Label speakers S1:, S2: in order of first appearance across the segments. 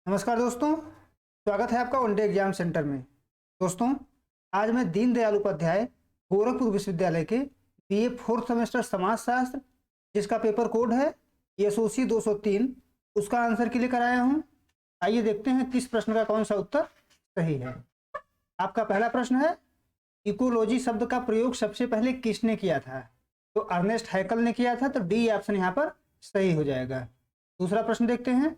S1: नमस्कार दोस्तों, स्वागत है आपका वनडे एग्जाम सेंटर में। दोस्तों, आज मैं दीनदयाल उपाध्याय गोरखपुर विश्वविद्यालय के बीए फोर्थ सेमेस्टर समाजशास्त्र, जिसका पेपर कोड है एसओसी 203, उसका आंसर के लिए कराया हूँ। आइए देखते हैं किस प्रश्न का कौन सा उत्तर सही है। आपका पहला प्रश्न है, इकोलॉजी शब्द का प्रयोग सबसे पहले किसने किया था? तो अर्नेस्ट हैकल ने किया था, तो डी ऑप्शन यहाँ पर सही हो जाएगा। दूसरा प्रश्न देखते हैं,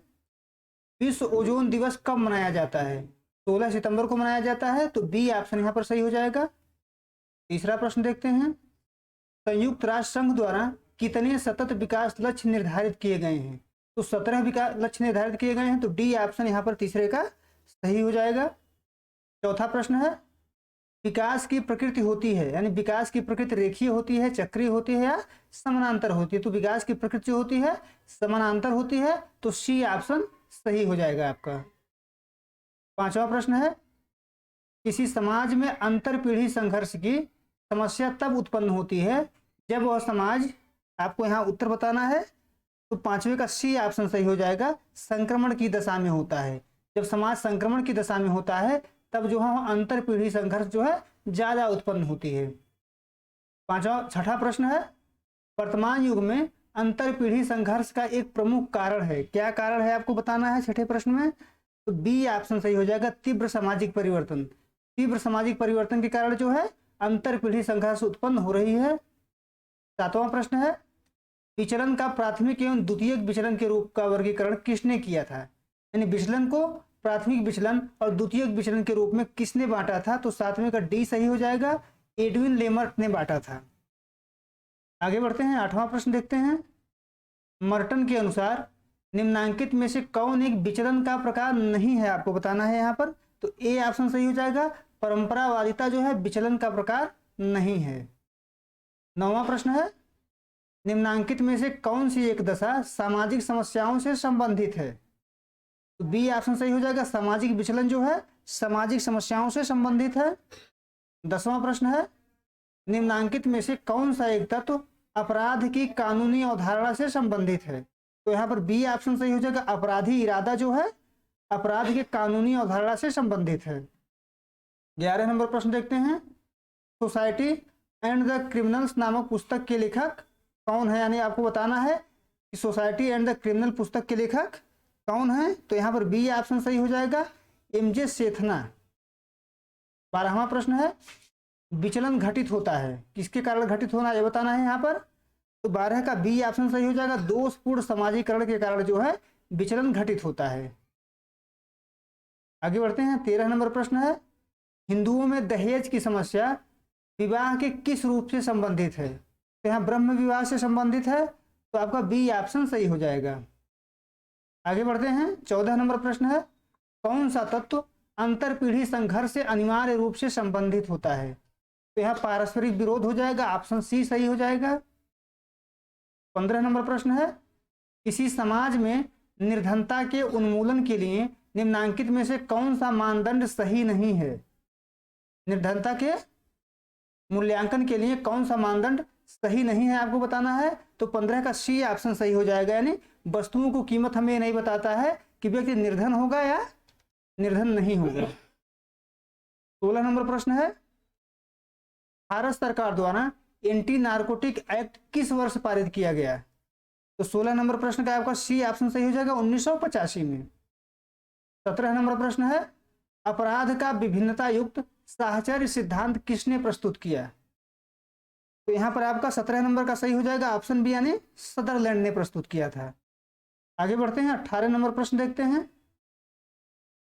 S1: विश्व ओजोन दिवस कब मनाया जाता है? 16 सितंबर को मनाया जाता है, तो बी ऑप्शन यहाँ पर सही हो जाएगा। तीसरा प्रश्न देखते हैं, संयुक्त राष्ट्र संघ द्वारा कितने सतत विकास लक्ष्य निर्धारित किए गए हैं? तो 17 विकास लक्ष्य निर्धारित किए गए हैं, तो डी ऑप्शन यहाँ पर तीसरे का सही हो जाएगा। चौथा प्रश्न है, विकास की प्रकृति होती है, यानी विकास की प्रकृति रेखीय होती है, चक्रीय होती है या समानांतर होती है? तो विकास की प्रकृति जो होती है समानांतर होती है, तो सी ऑप्शन सही हो जाएगा आपका। पांचवा प्रश्न है, किसी समाज में अंतर पीढ़ी संघर्ष की समस्या तब उत्पन्न होती है जब वह समाज, आपको यहाँ उत्तर बताना है, तो पांचवे का सी ऑप्शन सही हो जाएगा, संक्रमण की दशा में होता है। जब समाज संक्रमण की दशा में होता है तब जो है अंतर पीढ़ी संघर्ष जो है ज्यादा उत्पन्न होती है। छठा प्रश्न है, वर्तमान युग में अंतर पीढ़ी संघर्ष का एक प्रमुख कारण है, क्या कारण है आपको बताना है छठे प्रश्न में? तो बी ऑप्शन सही हो जाएगा, तीव्र सामाजिक परिवर्तन। तीव्र सामाजिक परिवर्तन के कारण जो है अंतर पीढ़ी संघर्ष उत्पन्न हो रही है। सातवां प्रश्न है, विचलन का प्राथमिक एवं द्वितीयक विचलन के रूप का वर्गीकरण किसने किया था? यानी विचलन को प्राथमिक विचलन और द्वितीयक विचलन के रूप में किसने बांटा था? तो सातवें का डी सही हो जाएगा, एडविन लेमर्ट ने बांटा था। आगे बढ़ते हैं, आठवां प्रश्न देखते हैं, मर्टन के अनुसार निम्नांकित में से कौन एक विचलन का प्रकार नहीं है, आपको बताना है यहाँ पर। तो ए ऑप्शन सही हो जाएगा, परंपरावादिता जो है विचलन का प्रकार नहीं है। नौवां प्रश्न है, निम्नांकित में से कौन सी एक दशा सामाजिक समस्याओं से संबंधित है? तो बी ऑप्शन सही हो जाएगा, सामाजिक विचलन जो है सामाजिक समस्याओं से संबंधित है। 10वां प्रश्न है, निम्नांकित में से कौन सा एक तत्व अपराध की कानूनी अवधारणा से संबंधित है? तो यहाँ पर बी ऑप्शन सही हो जाएगा, अपराधी इरादा जो है अपराध के कानूनी अवधारणा से संबंधित है। 11 नंबर प्रश्न देखते हैं, सोसाइटी एंड द क्रिमिनल्स नामक पुस्तक के लेखक कौन है? यानी आपको बताना है कि सोसाइटी एंड द क्रिमिनल पुस्तक के लेखक कौन है? तो यहाँ पर बी ऑप्शन सही हो जाएगा, एमजे सेथना। 12वां प्रश्न है, विचलन घटित होता है, किसके कारण घटित होना ये बताना है यहाँ पर। तो 12 का बी ऑप्शन सही हो जाएगा, दोषपूर्ण समाजीकरण के कारण जो है विचलन घटित होता है। आगे बढ़ते हैं, 13 नंबर प्रश्न है, हिंदुओं में दहेज की समस्या विवाह के किस रूप से संबंधित है? तो यहाँ ब्रह्म विवाह से संबंधित है, तो आपका बी ऑप्शन सही हो जाएगा। आगे बढ़ते हैं, 14 नंबर प्रश्न है, कौन सा तत्व अंतर पीढ़ी संघर्ष से अनिवार्य रूप से संबंधित होता है? तो यहाँ पारस्परिक विरोध हो जाएगा, ऑप्शन सी सही हो जाएगा। 15 नंबर प्रश्न है, किसी समाज में निर्धनता के उन्मूलन के लिए निम्नांकित में से कौन सा मानदंड सही नहीं है? निर्धनता के मूल्यांकन के लिए कौन सा मानदंड सही नहीं है आपको बताना है। तो 15 का सी ऑप्शन सही हो जाएगा, यानी वस्तुओं को कीमत हमें नहीं बताता है कि व्यक्ति निर्धन होगा या निर्धन नहीं होगा। 16 नंबर प्रश्न है, भारत सरकार द्वारा एंटी नारकोटिक एक्ट किस वर्ष पारित किया गया? तो 16 नंबर प्रश्न का आपका सी ऑप्शन सही हो जाएगा, 1985 में। 17 नंबर प्रश्न है, अपराध का विभिन्नता युक्त साहचर्य सिद्धांत किसने प्रस्तुत किया? तो यहाँ पर आपका 17 नंबर का सही हो जाएगा, ऑप्शन बी यानी सदरलैंड ने प्रस्तुत किया था। आगे बढ़ते हैं, 18 नंबर प्रश्न देखते हैं,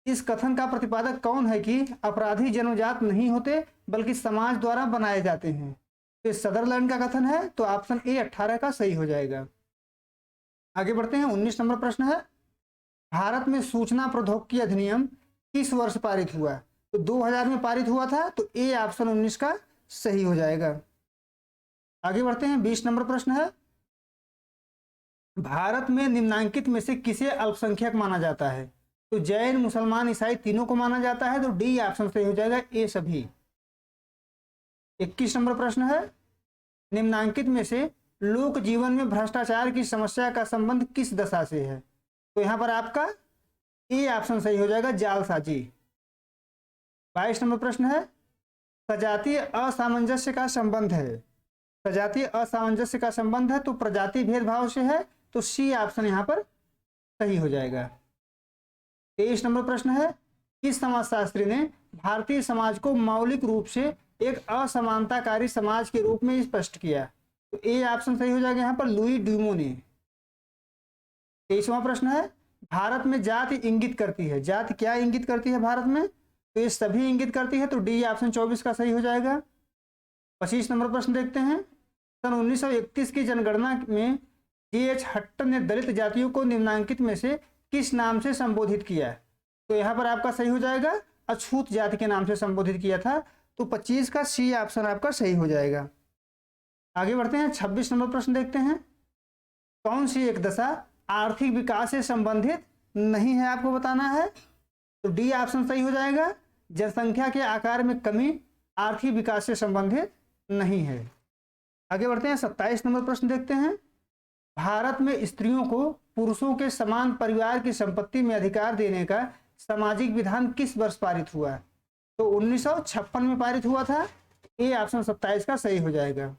S1: इस कथन का प्रतिपादक कौन है कि अपराधी जन्मजात नहीं होते बल्कि समाज द्वारा बनाए जाते हैं? तो सदरलैंड का कथन है, तो ऑप्शन ए 18 का सही हो जाएगा। आगे बढ़ते हैं, 19 नंबर प्रश्न है, भारत में सूचना प्रौद्योगिकी अधिनियम किस वर्ष पारित हुआ? तो 2000 में पारित हुआ था, तो ए ऑप्शन 19 का सही हो जाएगा। आगे बढ़ते हैं, 20 नंबर प्रश्न है, भारत में निम्नांकित में से किसे अल्पसंख्यक माना जाता है? तो जैन, मुसलमान, ईसाई तीनों को माना जाता है, तो डी ऑप्शन सही हो जाएगा, ए सभी। 21 नंबर प्रश्न है, निम्नांकित में से लोक जीवन में भ्रष्टाचार की समस्या का संबंध किस दशा से है? तो यहाँ पर आपका ए ऑप्शन सही हो जाएगा, जालसाजी। 22 नंबर प्रश्न है, सजातीय असामंजस्य का संबंध है। सजातीय असामंजस्य का संबंध है तो प्रजाति भेदभाव से है, तो सी ऑप्शन यहाँ पर सही हो जाएगा। 23 नंबर प्रश्न है, किस समाजशास्त्री ने भारतीय समाज को मौलिक रूप से एक असमानताकारी समाज के रूप में स्पष्ट किया? तो ए ऑप्शन सही हो जाएगा यहाँ पर, लुई ड्यूमो ने। 23वां प्रश्न है, भारत में जाति इंगित करती है। जाति क्या इंगित करती है भारत में? तो ये सभी इंगित करती है, तो डी ऑप्शन 24 का सही हो जाएगा। 25 नंबर प्रश्न देखते हैं, सन 1931 की जनगणना में G.H. हट्टन ने दलित जातियों को निम्नांकित में से किस नाम से संबोधित किया? तो यहाँ पर आपका सही हो जाएगा, अछूत जाति के नाम से संबोधित किया था, तो 25 का सी ऑप्शन आपका सही हो जाएगा। आगे बढ़ते हैं, 26 नंबर प्रश्न देखते हैं, कौन सी एक दशा आर्थिक विकास से संबंधित नहीं है, आपको बताना है। तो डी ऑप्शन सही हो जाएगा, जनसंख्या के आकार में कमी आर्थिक विकास से संबंधित नहीं है। आगे बढ़ते हैं, 27 नंबर प्रश्न देखते हैं, भारत में स्त्रियों को पुरुषों के समान परिवार की संपत्ति में अधिकार देने का सामाजिक विधान किस वर्ष पारित हुआ? तो 1956 में पारित हुआ था। ए ऑप्शन 27 का सही हो जाएगा।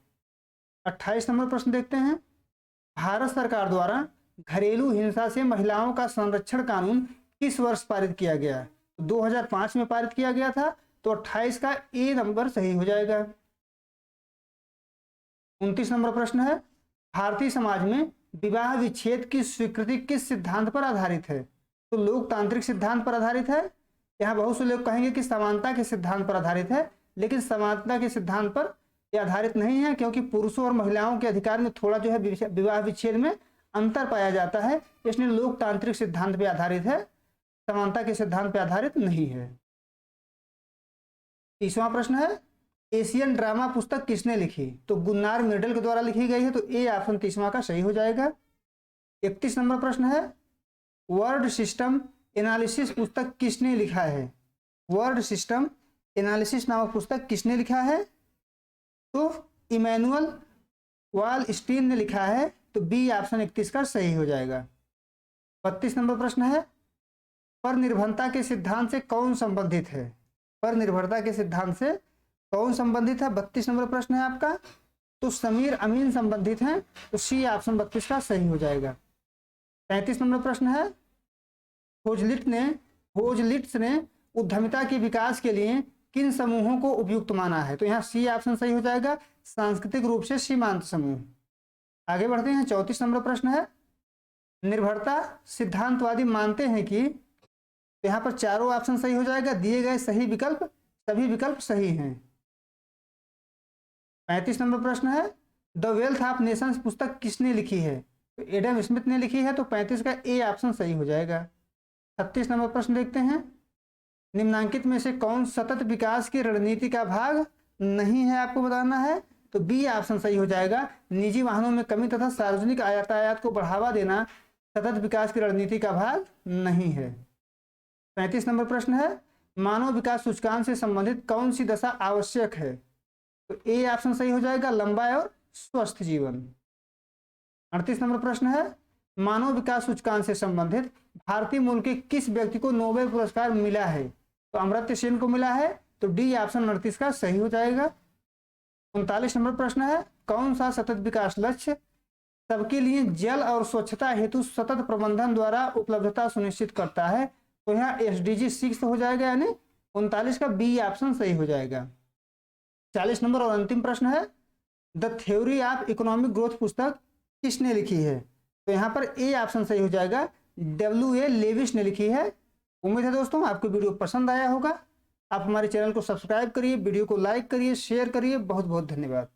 S1: 28 नंबर प्रश्न देखते हैं, भारत सरकार द्वारा घरेलू हिंसा से महिलाओं का संरक्षण कानून किस वर्ष पारित किया गया? 2005 में पारित किया गया था, तो 28 का ए नंबर सही हो जाएगा। 29 नंबर प्रश्न है, भारतीय समाज में विवाह विच्छेद की स्वीकृति किस सिद्धांत पर आधारित है? तो लोकतांत्रिक सिद्धांत पर आधारित है। यहाँ बहुत से लोग कहेंगे कि समानता के सिद्धांत पर आधारित है, लेकिन समानता के सिद्धांत पर यह आधारित नहीं है, क्योंकि पुरुषों और महिलाओं के अधिकार में थोड़ा जो है विवाह विच्छेद में अंतर पाया जाता है, इसलिए लोकतांत्रिक सिद्धांत पर आधारित है, समानता के सिद्धांत पर आधारित नहीं है। 30वां प्रश्न है, एशियन ड्रामा पुस्तक किसने लिखी? तो गुन्नार मिडल के द्वारा लिखी गई है, तो ए ऑप्शन 30वां का सही हो जाएगा। 31 नंबर प्रश्न है, वर्ड सिस्टम एनालिसिस पुस्तक किसने लिखा है? वर्ड सिस्टम एनालिसिस नामक पुस्तक किसने लिखा है? तो इमैनुअल वालस्टीन ने लिखा है, तो बी ऑप्शन 31 का सही हो जाएगा। 32 नंबर प्रश्न है, पर निर्भरता के सिद्धांत से कौन संबंधित है? पर निर्भरता के सिद्धांत से कौन संबंधित है? 32 नंबर प्रश्न है आपका, तो समीर अमीन संबंधित हैं, तो सी ऑप्शन 32 का सही हो जाएगा। 33 नंबर प्रश्न है, होजलिट्स ने उद्यमिता के विकास के लिए किन समूहों को उपयुक्त माना है? तो यहाँ सी ऑप्शन सही हो जाएगा, सांस्कृतिक रूप से सीमांत समूह। आगे बढ़ते हैं, 34 नंबर प्रश्न है, निर्भरता सिद्धांतवादी मानते हैं कि, तो यहाँ पर चारों ऑप्शन सही हो जाएगा, दिए गए सभी विकल्प सही हैं। 35 नंबर प्रश्न है, द वेल्थ ऑफ नेशंस पुस्तक किसने लिखी है? तो एडम स्मिथ ने लिखी है, तो 35 का ए ऑप्शन सही हो जाएगा। 36 नंबर प्रश्न देखते हैं, निम्नांकित में से कौन सतत विकास की रणनीति का भाग नहीं है, आपको बताना है। तो बी ऑप्शन सही हो जाएगा, निजी वाहनों में कमी तथा सार्वजनिक यातायात को बढ़ावा देना सतत विकास की रणनीति का भाग नहीं है। 35 नंबर प्रश्न है, मानव विकास सूचकांक से संबंधित कौन सी दशा आवश्यक है? तो ए ऑप्शन सही हो जाएगा, लंबा और स्वस्थ जीवन। 38 नंबर प्रश्न है, मानव विकास सूचकांक से संबंधित भारतीय मूल के किस व्यक्ति को नोबेल पुरस्कार मिला है? तो अमर्त्य सेन को मिला है, तो डी ऑप्शन 38 का सही हो जाएगा। 39 नंबर प्रश्न है, कौन सा सतत विकास लक्ष्य सबके लिए जल और स्वच्छता हेतु सतत प्रबंधन द्वारा उपलब्धता सुनिश्चित करता है? तो यहाँ SDG 6 हो जाएगा, यानी 39 का बी ऑप्शन सही हो जाएगा। 40 नंबर और अंतिम प्रश्न है, the theory of economic growth पुस्तक किसने लिखी है? तो यहाँ पर ए ऑप्शन सही हो जाएगा, W.A. लेविस ने लिखी है। उम्मीद है दोस्तों आपको वीडियो पसंद आया होगा। आप हमारे चैनल को सब्सक्राइब करिए, वीडियो को लाइक करिए, शेयर करिए। बहुत बहुत धन्यवाद।